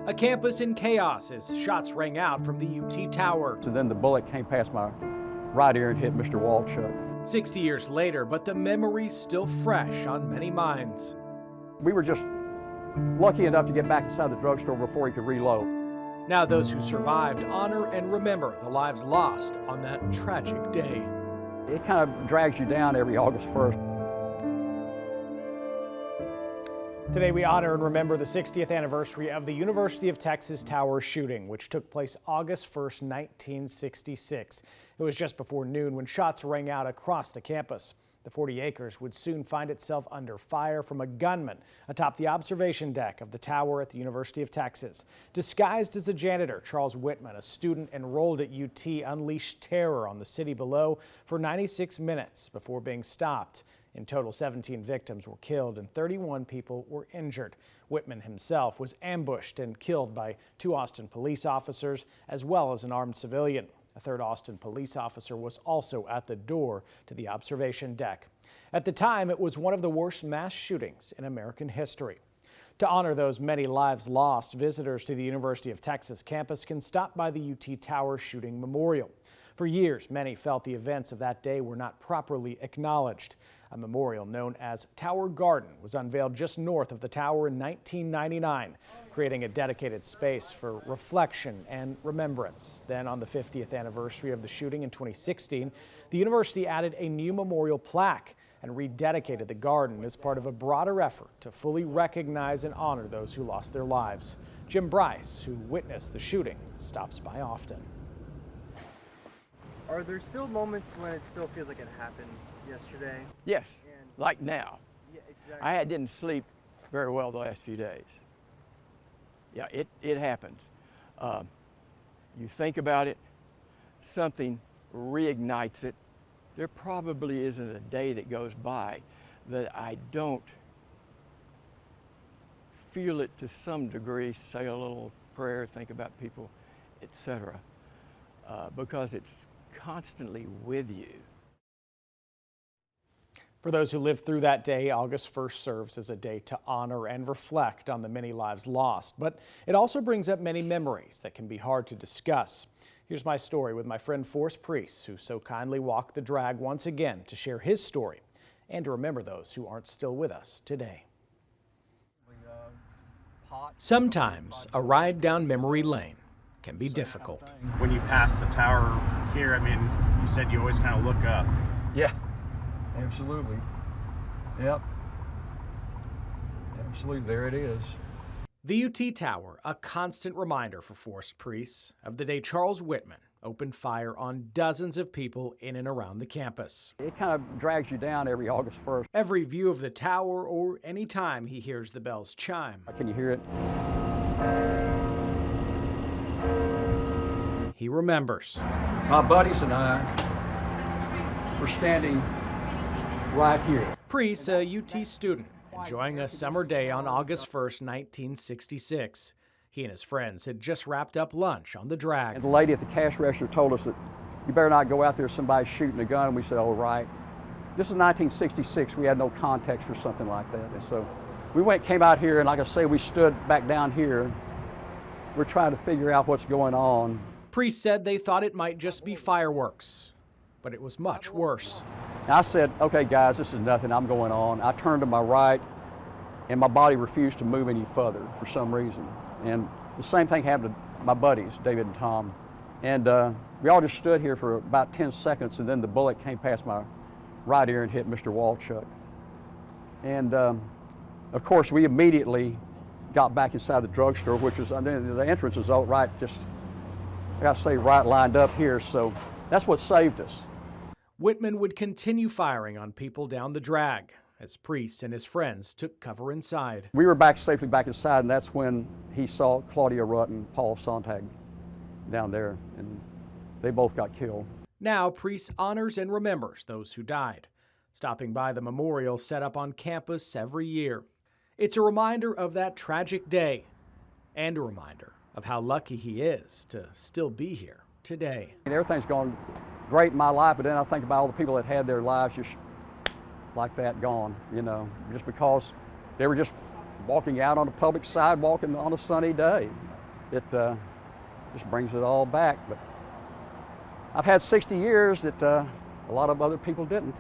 A campus in chaos as shots rang out from the UT tower. And then the bullet came past my right ear and hit Mr. Walchuk. 60 years later, but the memories still fresh on many minds. We were just lucky enough to get back inside the drugstore before he could reload. Now those who survived honor and remember the lives lost on that tragic day. It kind of drags you down every August 1st. Today we honor and remember the 60th anniversary of the University of Texas Tower shooting, which took place August 1st, 1966. It was just before noon when shots rang out across the campus. The 40 acres would soon find itself under fire from a gunman atop the observation deck of the tower at the University of Texas. Disguised as a janitor, Charles Whitman, a student enrolled at UT, unleashed terror on the city below for 96 minutes before being stopped. In total, 17 victims were killed and 31 people were injured. Whitman himself was ambushed and killed by 2 Austin police officers as well as an armed civilian. A 3rd Austin police officer was also at the door to the observation deck. At the time, it was one of the worst mass shootings in American history. To honor those many lives lost, visitors to the University of Texas campus can stop by the UT Tower Shooting Memorial. For years, many felt the events of that day were not properly acknowledged. A memorial known as Tower Garden was unveiled just north of the tower in 1999, creating a dedicated space for reflection and remembrance. Then on the 50th anniversary of the shooting in 2016, the university added a new memorial plaque and rededicated the garden as part of a broader effort to fully recognize and honor those who lost their lives. Jim Bryce, who witnessed the shooting, stops by often. Are there still moments when it still feels like it happened yesterday? Yes, like now. Yeah, exactly. I didn't sleep very well the last few days. Yeah, it happens. You think about it, something reignites it. There probably isn't a day that goes by that I don't feel it to some degree, say a little prayer, think about people, etc. Because it's constantly with you. For those who lived through that day, August 1st serves as a day to honor and reflect on the many lives lost, but it also brings up many memories that can be hard to discuss. Here's my story with my friend Forrest Priest, who so kindly walked the drag once again to share his story and to remember those who aren't still with us today. Sometimes a ride down memory lane can be difficult. When you pass the tower here, I mean, you said you always kind of look up. Yeah, absolutely. Yep. Absolutely, there it is. The UT Tower, a constant reminder for Forrest Priest of the day Charles Whitman opened fire on dozens of people in and around the campus. It kind of drags you down every August 1st. Every view of the tower or any time he hears the bells chime. Can you hear it? He remembers. My buddies and I were standing right here. Priest, a UT student, enjoying a summer day on August 1st, 1966. He and his friends had just wrapped up lunch on the drag. And the lady at the cash register told us that you better not go out there, somebody's shooting a gun. And we said, oh, right. This is 1966. We had no context for something like that. And so we came out here, and like I say, we stood back down here. We're trying to figure out what's going on. Priest said they thought it might just be fireworks, but it was much worse. And I said, okay, guys, this is nothing. I'm going on. I turned to my right, and my body refused to move any further for some reason. And the same thing happened to my buddies, David and Tom. And we all just stood here for about 10 seconds, and then the bullet came past my right ear and hit Mr. Walchuk. And of course, we immediately got back inside the drugstore, which was, the entrance was all right, just, I gotta say, right lined up here. So that's what saved us. Whitman would continue firing on people down the drag as Priest and his friends took cover inside. We were safely back inside, and that's when he saw Claudia Rutt and Paul Sontag down there, and they both got killed. Now Priest honors and remembers those who died, stopping by the memorial set up on campus every year. It's a reminder of that tragic day and a reminder of how lucky he is to still be here today. Everything's gone great in my life, but then I think about all the people that had their lives just like that gone, you know, just because they were just walking out on a public sidewalk on a sunny day. it just brings it all back. But I've had 60 years that a lot of other people didn't.